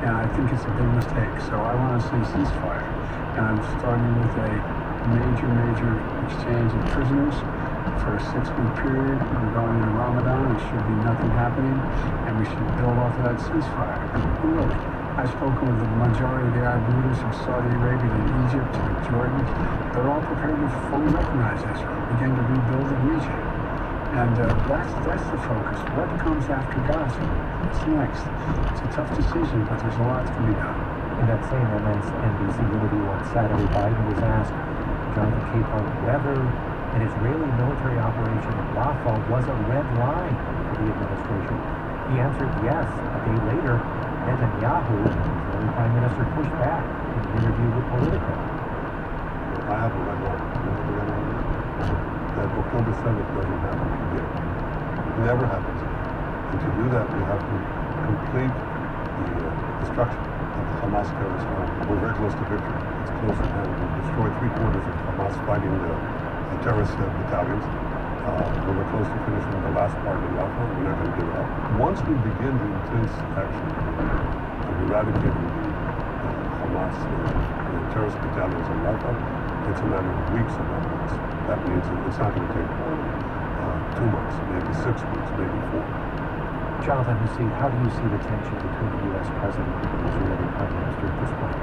and I think it's a big mistake. So I want to see ceasefire, and I'm starting with a major exchange of prisoners for a 6-week period. We're going into Ramadan. There should be nothing happening, and we should build off of that ceasefire. And look, I've spoken with the majority of the Arab leaders from Saudi Arabia to Egypt to Jordan. They're all prepared to fully recognize Israel, begin to rebuild the region. And that's the focus. What comes after Gaza? What's next? It's a tough decision, but there's a lot to be done. In that same MSNBC interview on Saturday, Biden was asked, Jonathan Capon, whether an Israeli military operation in Rafah was a red line for the administration. He answered yes. A day later, Netanyahu, the Israeli Prime Minister, pushed back in an interview with Politico. I have a red line. That October 7th doesn't happen again. It never happens. And to do that, we have to complete the destruction of the Hamas terrorist army. We're very close to victory. It's close at hand. We've destroyed 3/4 of Hamas fighting the terrorist battalions. We're close to finishing the last part of Rafah. We're not going to give it up. Once we begin the intense action of eradicating the Hamas the terrorist battalions in Rafah, it's a matter of weeks and not months. That means it's not going to take 2 months, maybe 6 weeks, maybe 4. Jonathan Hussein, how do you see the tension between the U.S. President and the Israeli Prime Minister at this point?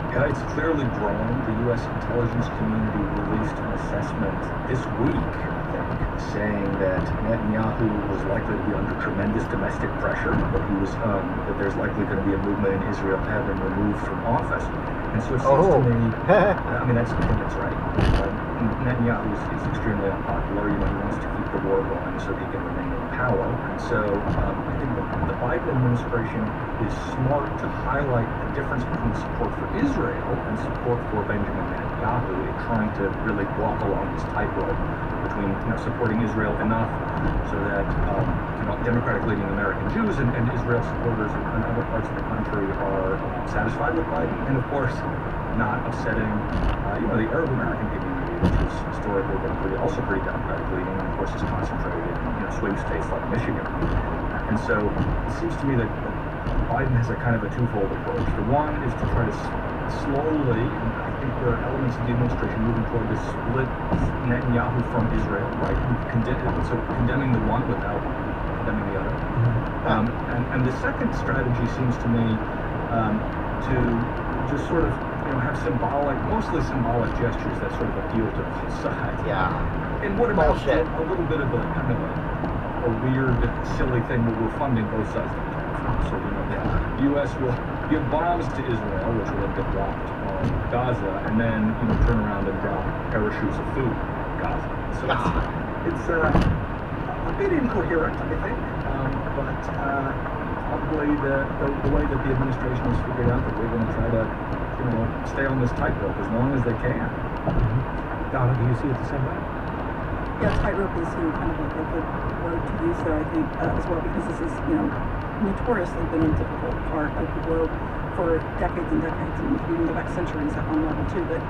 Yeah, it's clearly grown. The U.S. intelligence community released an assessment this week, I think, saying that Netanyahu was likely to be under tremendous domestic pressure, that there's likely going to be a movement in Israel to have him removed from office. And so it seems to me, I mean, I think that's right. Netanyahu is extremely unpopular. He wants to keep the war going so he can remain in power. And so I think the Biden administration is smart to highlight the difference between support for Israel and support for Benjamin Netanyahu in trying to really walk along this tightrope between supporting Israel enough so that Democratic leading American Jews and Israel supporters in other parts of the country are satisfied with Biden, and of course not upsetting the Arab American community, which has historically been also pretty Democratic leading, and of course is concentrated in swing states like Michigan. And so it seems to me that Biden has a kind of a twofold approach. The one is to try to slowly, and I think there are elements of the administration moving toward this split Netanyahu from Israel, right? So condemning the one without condemning the other. And the second strategy seems to me to just sort of have mostly symbolic gestures that sort of appeal to both sides. Yeah. And what about a little bit of a kind of a weird, silly thing where we're funding both sides of the conflict. So the U.S. will give bombs to Israel, which will get dropped on Gaza, and then turn around and drop parachutes of food on Gaza. So it's a bit incoherent, I think, but probably the way that the administration has figured out that we're going to try to stay on this tightrope as long as they can. Donna, do you see it the same way? Yeah, tightrope is kind of like a good word to use there, I think, as well, because this is notoriously been a difficult part of the globe for decades and decades, and we can go back centuries at one level too. But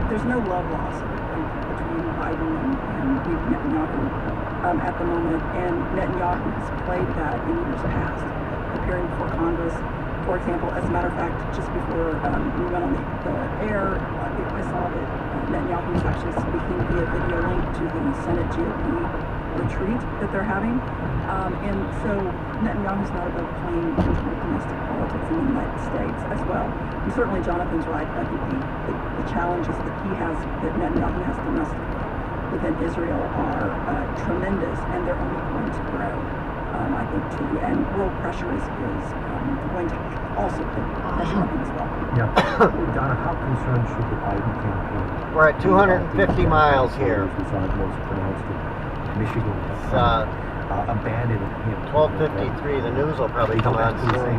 there's no love loss between Biden and Netanyahu at the moment, and Netanyahu has played that in years past, appearing before Congress. For example, as a matter of fact, just before we went on the air, I saw that Netanyahu was actually speaking via video link to the Senate GOP retreat that they're having. And so Netanyahu's not above playing domestic politics in the United States as well. And certainly Jonathan's right. I think the challenges that Netanyahu has domestically within Israel are tremendous, and they're only going to grow. I think too, and world pressure is going to also put pressure on him as well. Yeah. Donna, how concerned should the Biden campaign? We're at 250 miles here. We saw it most pronounced in Michigan. Abandoning him. 12:53. The news will probably come on soon.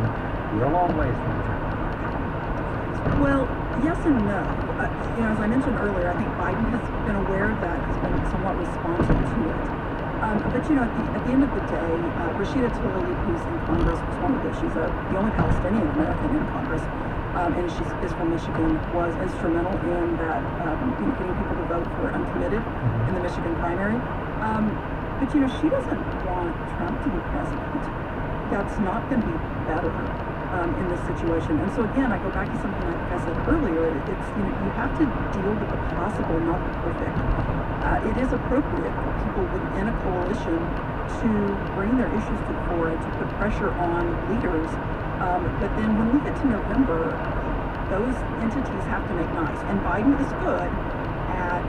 We're a long way from the Well, yes and no. As I mentioned earlier, I think Biden has been aware of that, has been somewhat responsive to it. But at the end of the day, Rashida Tlaib, who's in Congress, was one of she's the only Palestinian American in Congress, and she is from Michigan, was instrumental in that, getting people to vote for uncommitted in the Michigan primary. But she doesn't want Trump to be president. that's not going to be better in this situation. And so again, I go back to something like I said earlier. It's you have to deal with the possible, not the perfect. It is appropriate for people within a coalition to bring their issues to the fore and to put pressure on leaders. But then when we get to November, those entities have to make nice. And Biden is good at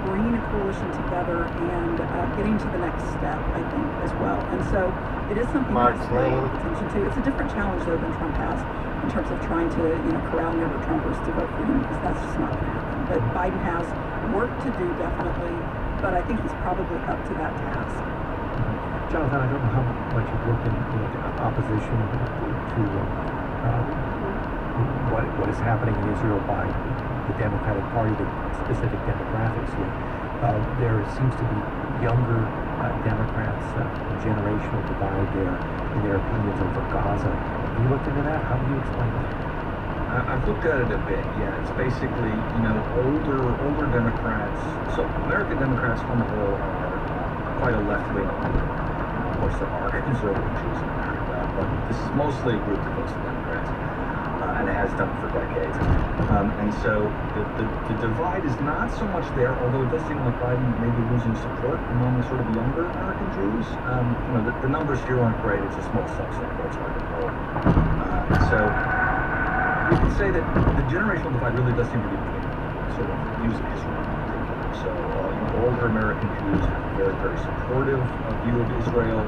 bringing a coalition together and getting to the next step, I think, as well. And so it is something Mark to pay attention to. It's a different challenge, though, than Trump has in terms of trying to, corral never-Trumpers to vote for him, because that's just not going to happen. But Biden has work to do, definitely, but I think he's probably up to that task. Jonathan, I don't know how much you've looked into opposition to what is happening in Israel by the Democratic Party, the specific demographics here. There seems to be younger Democrats, a generational divide there in their opinions over Gaza. Have you looked into that? How do you explain that? I've looked at it a bit, yeah. It's basically, older Democrats. So American Democrats on the whole are quite a left-wing group. Of course, there are conservative Jews in America, but this is mostly a group that votes for Democrats, and it has done for decades. And so the divide is not so much there, although it does seem like Biden may be losing support among the sort of younger American Jews. The numbers here aren't great. It's a small subset, but it's hard to know. So you can say that the generational divide really does seem to be between sort of views of Israel in particular. So older American Jews have a very, very supportive view of Israel.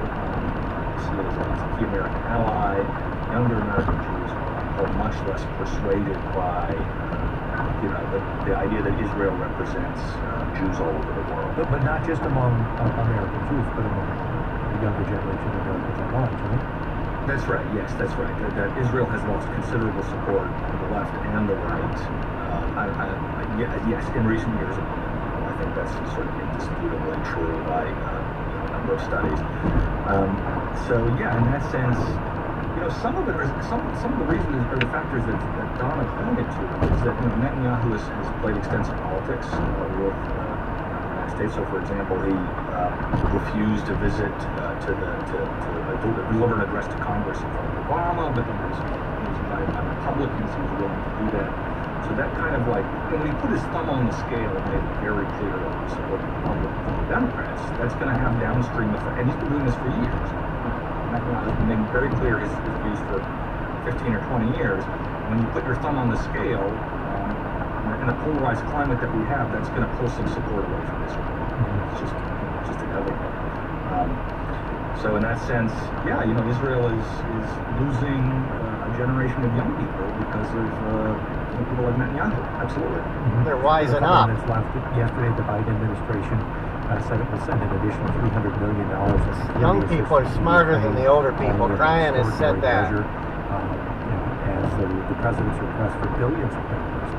See it as a key American ally. Younger American Jews are much less persuaded by the idea that Israel represents Jews all over the world. But not just among American Jews, but among the younger generation of Americans at large, right? That's right, yes, that's right. That Israel has lost considerable support on the left and the right. Yes, in recent years, I think that's sort of indisputably true by a number of studies. So yeah, in that sense, some of it is some of the reasons or the factors that Donna pointed to is that Netanyahu has played extensive politics with the United States. So, for example, he refused to visit to deliver an address to Congress in front of Obama, but then he was invited by Republicans. He was willing to do that. So that kind of when he put his thumb on the scale and made it very clear that he supported the Democrats, that's going to have downstream effect. And he's been doing this for years. Has been making very clear his views for 15 or 20 years. When you put your thumb on the scale, in a polarized climate that we have, that's going to pull some support away from Israel. It's just inevitable. So in that sense, yeah, Israel is losing a generation of young people because of people like Netanyahu. Absolutely. They're wising up. Yesterday, the Biden administration said it will send an additional $300 million. Young people are smarter than the older people. Ryan has said that. As the president's request for billions of dollars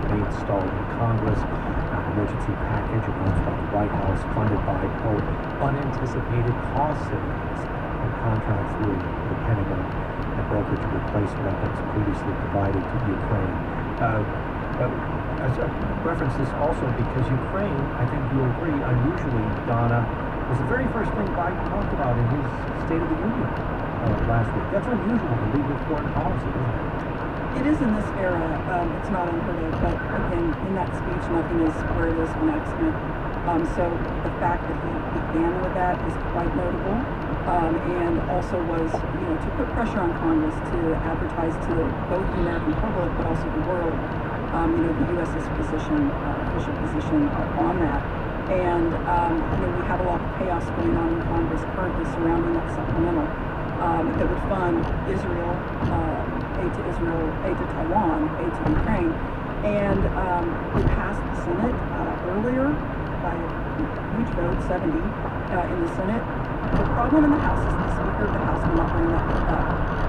remains stalled in Congress, an emergency package announced by the White House funded by, quote, unanticipated cost savings and contracts with the Pentagon and brokered to replace weapons previously provided to Ukraine. As a reference this also because Ukraine, I think you'll agree, unusually, Donna, was the very first thing Biden talked about in his State of the Union last week. That's unusual to lead with foreign policy, isn't it? It is in this era. It's not unheard of, but again, in that speech, nothing is where it is on accident. So the fact that he began with that is quite notable, and also was, to put pressure on Congress to advertise to both the American public but also the world, the U.S.'s position, official position on that. And we have a lot of chaos going on in Congress currently surrounding that supplemental that would fund Israel, aid to Israel, aid to Taiwan, aid to Ukraine. And it passed the Senate earlier by a huge vote, 70 in the Senate. The problem in the House is the Speaker of the House will not bring that bill up.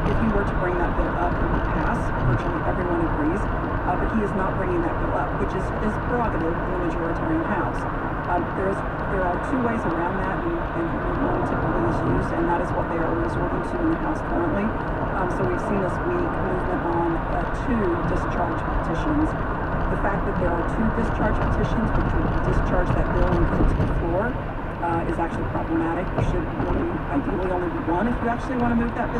If he were to bring that bill up, it would pass. Virtually everyone agrees. But he is not bringing that bill up, which is his prerogative in the majoritarian House. There are two ways around that, and one typically is used, and that is what they are resorting to in the House currently. So we've seen this week movement on two discharge petitions. The fact that there are two discharge petitions, which would discharge that bill and put it to the floor, is actually problematic. There should ideally only be one if you actually want to move that building.